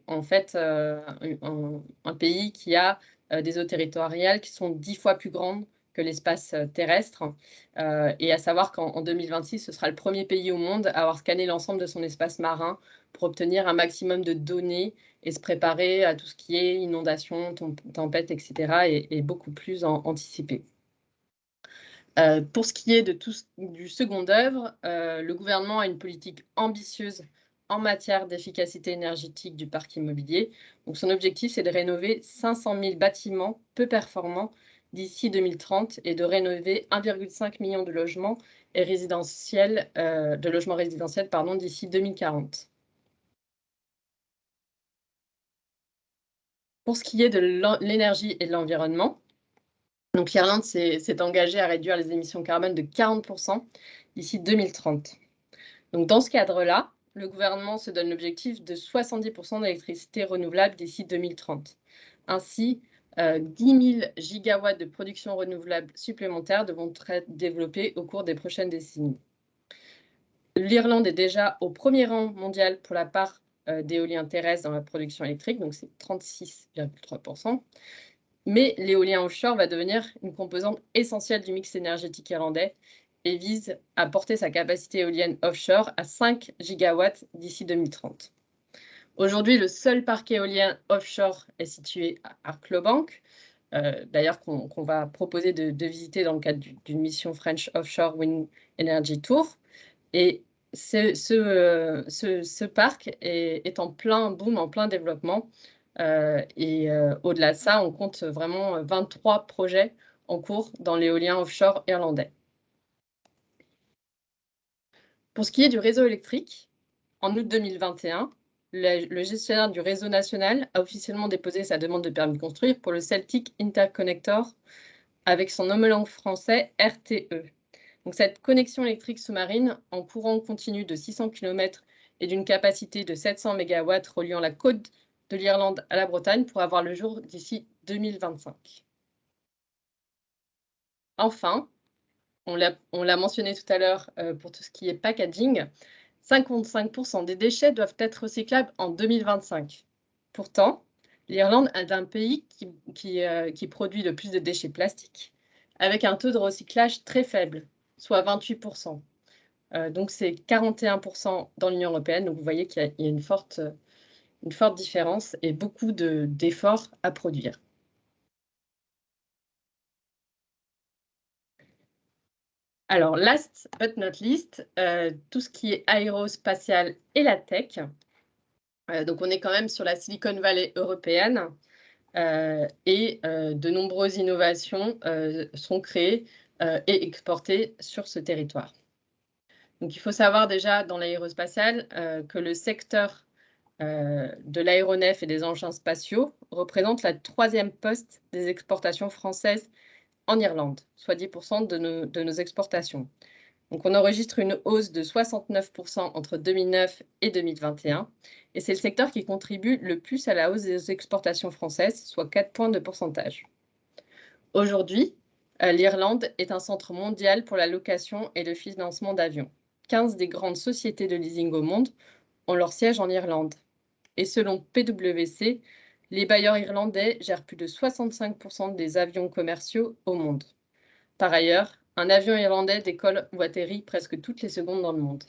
en fait un pays qui a des eaux territoriales qui sont 10 fois plus grandes que l'espace terrestre. Et à savoir qu'en 2026, ce sera le premier pays au monde à avoir scanné l'ensemble de son espace marin pour obtenir un maximum de données et se préparer à tout ce qui est inondations, tempêtes, etc. et beaucoup plus anticipé. Pour ce qui est du second œuvre, le gouvernement a une politique ambitieuse en matière d'efficacité énergétique du parc immobilier. Donc, son objectif, c'est de rénover 500 000 bâtiments peu performants d'ici 2030 et de rénover 1,5 million de logements résidentiels d'ici 2040. Pour ce qui est de l'énergie et de l'environnement, donc l'Irlande s'est engagée à réduire les émissions carbone de 40% d'ici 2030. Donc dans ce cadre-là, le gouvernement se donne l'objectif de 70% d'électricité renouvelable d'ici 2030. Ainsi, 10 000 gigawatts de production renouvelable supplémentaires devront être développés au cours des prochaines décennies. L'Irlande est déjà au premier rang mondial pour la part d'éolien terrestre dans la production électrique, donc c'est 36,3%. Mais l'éolien offshore va devenir une composante essentielle du mix énergétique irlandais et vise à porter sa capacité éolienne offshore à 5 gigawatts d'ici 2030. Aujourd'hui, le seul parc éolien offshore est situé à Arklobank, d'ailleurs qu'on va proposer de visiter dans le cadre d'une mission French Offshore Wind Energy Tour. Et ce parc est en plein boom, en plein développement. Au-delà de ça, on compte vraiment 23 projets en cours dans l'éolien offshore irlandais. Pour ce qui est du réseau électrique, en août 2021, le gestionnaire du réseau national a officiellement déposé sa demande de permis de construire pour le Celtic Interconnector avec son homologue français RTE. Donc, cette connexion électrique sous-marine en courant continu de 600 km et d'une capacité de 700 MW reliant la côte de l'Irlande à la Bretagne pour avoir le jour d'ici 2025. Enfin, on l'a mentionné tout à l'heure pour tout ce qui est packaging, 55% des déchets doivent être recyclables en 2025. Pourtant, l'Irlande est un pays qui produit le plus de déchets plastiques, avec un taux de recyclage très faible, soit 28%. Donc, c'est 41% dans l'Union européenne. Donc, vous voyez qu'il y a une forte différence et beaucoup d'efforts à produire. Alors, last but not least, tout ce qui est aérospatial et la tech. Donc, on est quand même sur la Silicon Valley européenne et de nombreuses innovations sont créées et exportées sur ce territoire. Donc, il faut savoir déjà dans l'aérospatial que le secteur de l'aéronef et des engins spatiaux représente la 3e poste des exportations françaises en Irlande, soit 10% de nos exportations. Donc, on enregistre une hausse de 69% entre 2009 et 2021, et c'est le secteur qui contribue le plus à la hausse des exportations françaises, soit 4 points de pourcentage. Aujourd'hui, l'Irlande est un centre mondial pour la location et le financement d'avions. 15 des grandes sociétés de leasing au monde ont leur siège en Irlande. Et selon PwC, les bailleurs irlandais gèrent plus de 65% des avions commerciaux au monde. Par ailleurs, un avion irlandais décolle ou atterrit presque toutes les secondes dans le monde.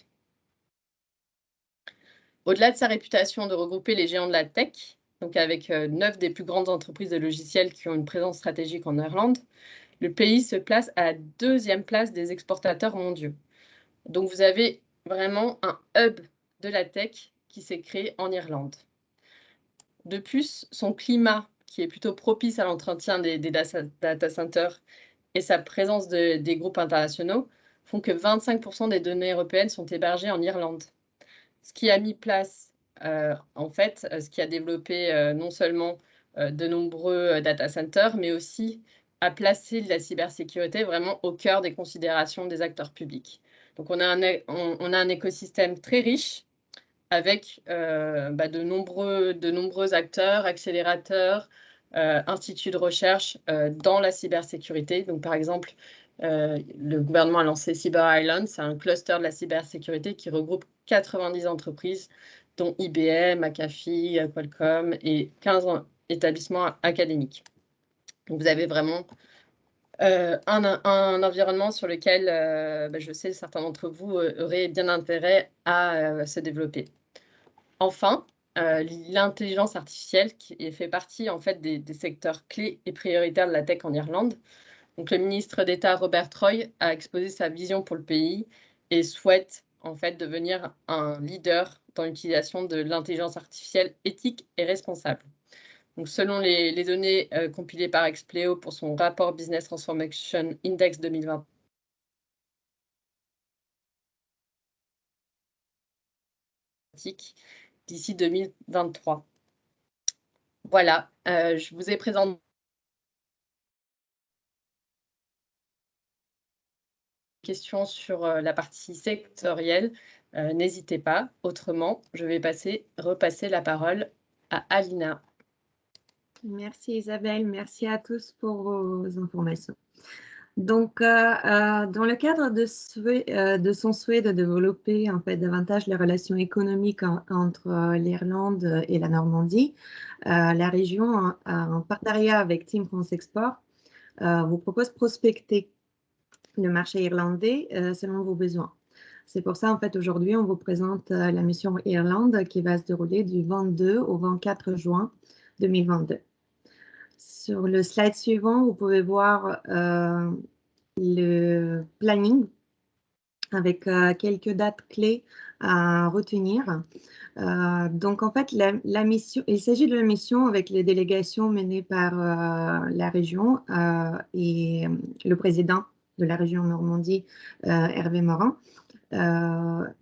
Au-delà de sa réputation de regrouper les géants de la tech, donc avec 9 des plus grandes entreprises de logiciels qui ont une présence stratégique en Irlande, le pays se place à la 2e place des exportateurs mondiaux. Donc vous avez vraiment un hub de la tech qui s'est créé en Irlande. De plus, son climat, qui est plutôt propice à l'entretien des data centers et sa présence des groupes internationaux, font que 25% des données européennes sont hébergées en Irlande. Ce qui a mis place, ce qui a développé non seulement de nombreux data centers, mais aussi a placé la cybersécurité vraiment au cœur des considérations des acteurs publics. Donc, on a un écosystème très riche avec de nombreux acteurs, accélérateurs, instituts de recherche dans la cybersécurité. Donc, par exemple, le gouvernement a lancé Cyber Island, c'est un cluster de la cybersécurité qui regroupe 90 entreprises, dont IBM, McAfee, Qualcomm et 15 établissements académiques. Donc, vous avez vraiment un environnement sur lequel je sais certains d'entre vous auraient bien intérêt à se développer. Enfin, l'intelligence artificielle qui fait partie en fait des secteurs clés et prioritaires de la tech en Irlande. Donc, le ministre d'État Robert Troy a exposé sa vision pour le pays et souhaite en fait devenir un leader dans l'utilisation de l'intelligence artificielle éthique et responsable. Donc, selon les données compilées par Expleo pour son rapport Business Transformation Index 2020, d'ici 2023. Voilà, je vous ai présenté questions sur la partie sectorielle. N'hésitez pas. Autrement, je vais repasser la parole à Alina. Merci Isabelle, merci à tous pour vos informations. Donc, dans le cadre de son souhait de développer en fait davantage les relations économiques entre l'Irlande et la Normandie, la région, en partenariat avec Team France Export, vous propose prospecter le marché irlandais selon vos besoins. C'est pour ça, en fait, aujourd'hui, on vous présente la mission Irlande qui va se dérouler du 22 au 24 juin 2022. Sur le slide suivant, vous pouvez voir le planning avec quelques dates clés à retenir. Donc, en fait, la mission, il s'agit de la mission avec les délégations menées par la région et le président de la région Normandie, Hervé Morin.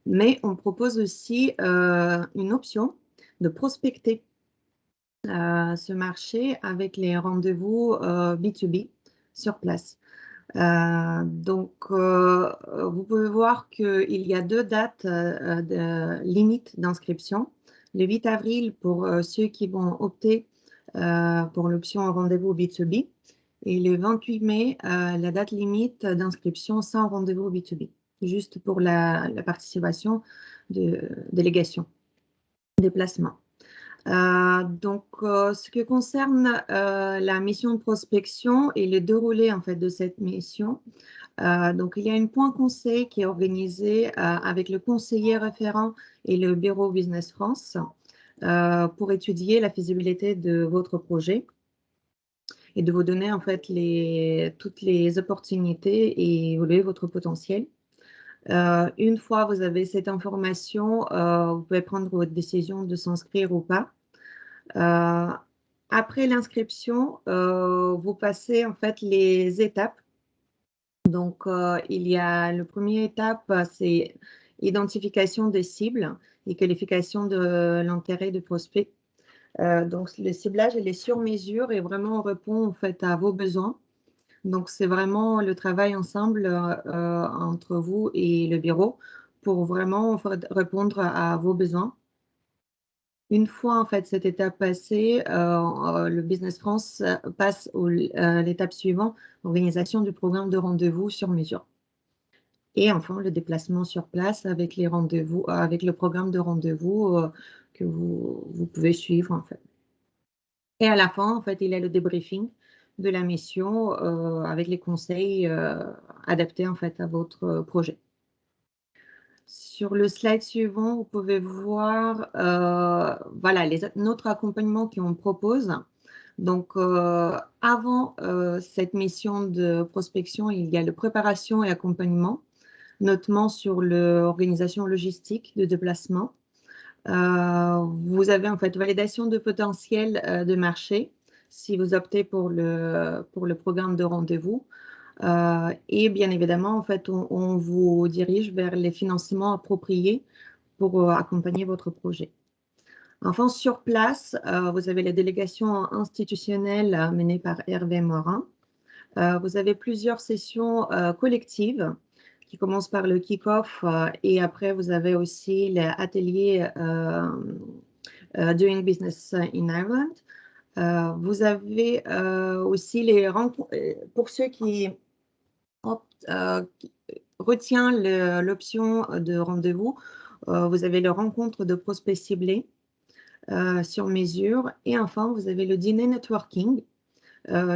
Mais on propose aussi une option de prospecter ce marché avec les rendez-vous B2B sur place. Donc, vous pouvez voir qu'il y a 2 dates de limite d'inscription. Le 8 avril pour ceux qui vont opter pour l'option rendez-vous B2B et le 28 mai, la date limite d'inscription sans rendez-vous B2B, juste pour la participation de délégation, déplacement. Donc, ce qui concerne la mission de prospection et le déroulé en fait de cette mission, donc il y a un point conseil qui est organisé avec le conseiller référent et le bureau Business France pour étudier la faisabilité de votre projet et de vous donner en fait toutes les opportunités et évaluer votre potentiel. Une fois vous avez cette information, vous pouvez prendre votre décision de s'inscrire ou pas. Après l'inscription, vous passez en fait les étapes. Donc, il y a le premier étape, c'est identification des cibles et qualification de l'intérêt de prospect. Donc, le ciblage, il est sur mesure et vraiment on répond en fait à vos besoins. Donc, c'est vraiment le travail ensemble entre vous et le bureau pour vraiment répondre à vos besoins. Une fois en fait cette étape passée, le Business France passe à l'étape suivante, organisation du programme de rendez-vous sur mesure. Et enfin, le déplacement sur place avec les rendez-vous, avec le programme de rendez-vous que vous pouvez suivre en fait. Et à la fin, en fait, il y a le débriefing de la mission avec les conseils adaptés en fait à votre projet. Sur le slide suivant, vous pouvez voir voilà, notre accompagnement qu'on propose. Donc, avant cette mission de prospection, il y a la préparation et accompagnement, notamment sur l'organisation logistique de déplacement. Vous avez en fait validation de potentiel de marché si vous optez pour le programme de rendez-vous. Et bien évidemment, en fait, on vous dirige vers les financements appropriés pour accompagner votre projet. Enfin, sur place, vous avez la délégation institutionnelle menée par Hervé Morin. Vous avez plusieurs sessions collectives qui commencent par le kick-off et après, vous avez aussi l'atelier Doing Business in Ireland. Vous avez aussi les rencontres, pour ceux qui retient l'option de rendez-vous, vous avez les rencontres de prospects ciblés sur mesure. Et enfin, vous avez le dîner networking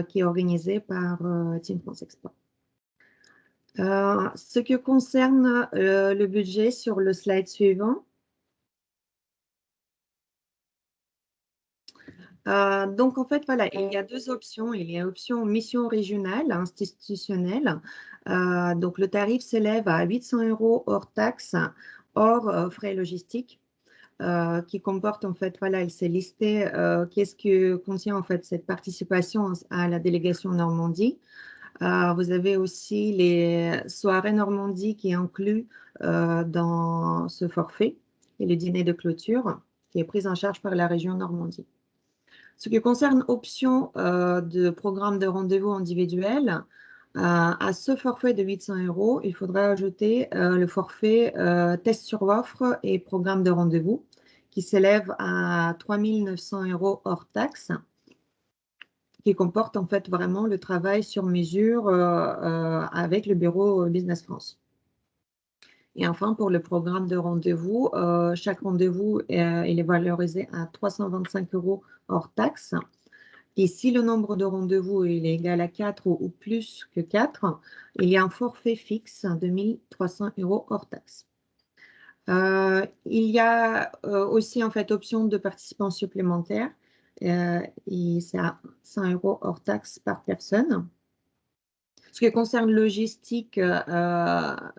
qui est organisé par Team France Export. Ce qui concerne le budget sur le slide suivant, donc, en fait, voilà, il y a deux options. Il y a l'option mission régionale institutionnelle. Donc, le tarif s'élève à 800 € hors taxes, hors frais logistiques, qui comporte, en fait, voilà, il s'est listé qu'est-ce que contient, en fait, cette participation à la délégation Normandie. Vous avez aussi les soirées Normandie qui est inclus dans ce forfait et le dîner de clôture qui est pris en charge par la région Normandie. Ce qui concerne option de programme de rendez-vous individuel, à ce forfait de 800 €, il faudra ajouter le forfait test sur offre et programme de rendez-vous qui s'élève à 3 900 € hors taxe, qui comporte en fait vraiment le travail sur mesure avec le bureau Business France. Et enfin, pour le programme de rendez-vous, chaque rendez-vous il est valorisé à 325 € hors taxe. Et si le nombre de rendez-vous est égal à 4 ou plus que 4, il y a un forfait fixe de 1 300 € hors taxe. Il y a aussi en fait option de participants supplémentaires et c'est à 100 € hors taxe par personne. Ce qui concerne logistique, à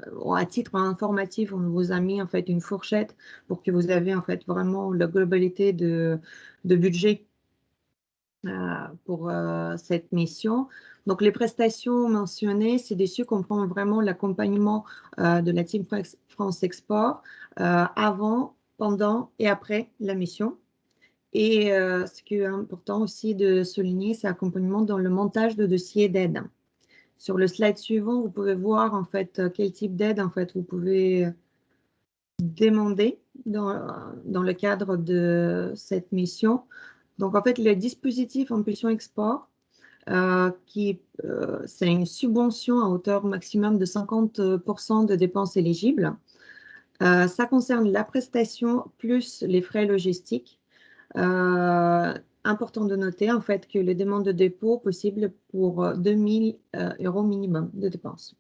titre informatif, on vous a mis en fait une fourchette pour que vous avez en fait vraiment la globalité de budget pour cette mission. Donc, les prestations mentionnées, c'est dessus qu'on prend vraiment l'accompagnement de la Team France Export avant, pendant et après la mission. Et ce qui est important aussi de souligner, c'est l'accompagnement dans le montage de dossiers d'aide. Sur le slide suivant, vous pouvez voir en fait quel type d'aide en fait vous pouvez demander dans le cadre de cette mission. Donc, en fait, le dispositif Impulsion Export, c'est une subvention à hauteur maximum de 50% de dépenses éligibles. Ça concerne la prestation plus les frais logistiques. Important de noter en fait que les demandes de dépôt possibles pour 2 000 € minimum de dépenses.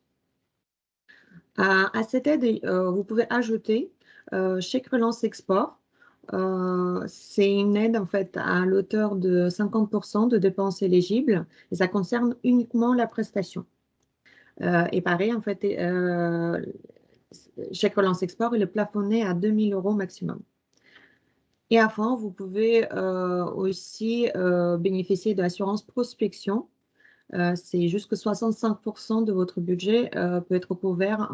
À cette aide, vous pouvez ajouter chèque relance export. C'est une aide en fait à l'auteur de 50% de dépenses éligibles et ça concerne uniquement la prestation. Et pareil, en fait, chèque relance export, il est plafonné à 2 000 € maximum. Et enfin, vous pouvez aussi bénéficier de l'assurance prospection. C'est jusque 65% de votre budget peut être couvert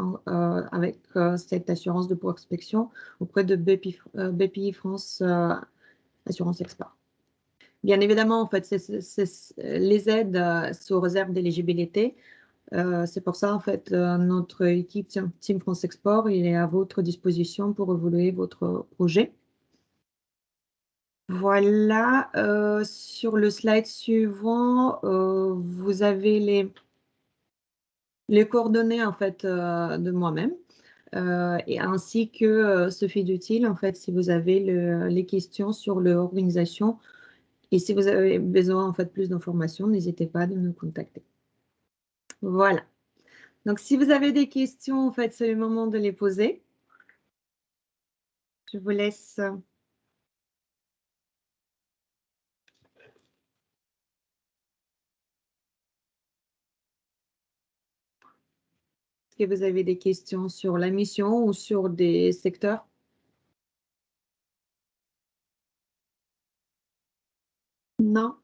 avec cette assurance de prospection auprès de BPI France Assurance Export. Bien évidemment, en fait, les aides sous réserve d'éligibilité. C'est pour ça, en fait, notre équipe Team France Export il est à votre disposition pour évoluer votre projet. Voilà, sur le slide suivant, vous avez les coordonnées en fait de moi-même et ainsi que Sophie Dutil en fait si vous avez les questions sur l'organisation et si vous avez besoin en fait plus d'informations, n'hésitez pas à nous contacter. Voilà. Donc si vous avez des questions en fait c'est le moment de les poser. Je vous laisse. Est-ce que vous avez des questions sur la mission ou sur des secteurs? Non.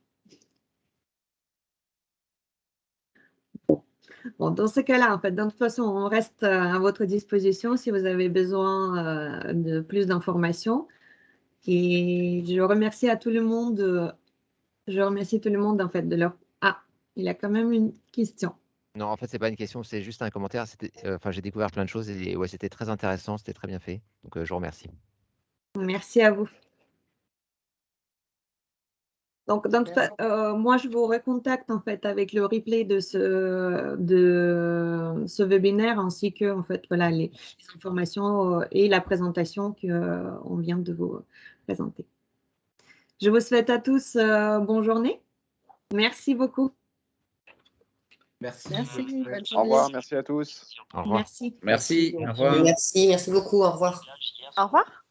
Bon, dans ce cas-là, en fait, de toute façon, on reste à votre disposition si vous avez besoin de plus d'informations. Et je remercie à tout le monde. Je remercie tout le monde, en fait, de leur... Ah, il a quand même une question. Non, en fait, c'est pas une question, c'est juste un commentaire. Enfin, j'ai découvert plein de choses et ouais, c'était très intéressant, c'était très bien fait. Donc, je vous remercie. Merci à vous. Donc moi, je vous recontacte en fait avec le replay de ce webinaire ainsi que en fait voilà les informations et la présentation qu'on vient de vous présenter. Je vous souhaite à tous bonne journée. Merci beaucoup. Merci. Merci, bonne Au journée. revoir, merci à tous. Au revoir. Merci. Merci, au revoir. Merci beaucoup, au revoir. Au revoir.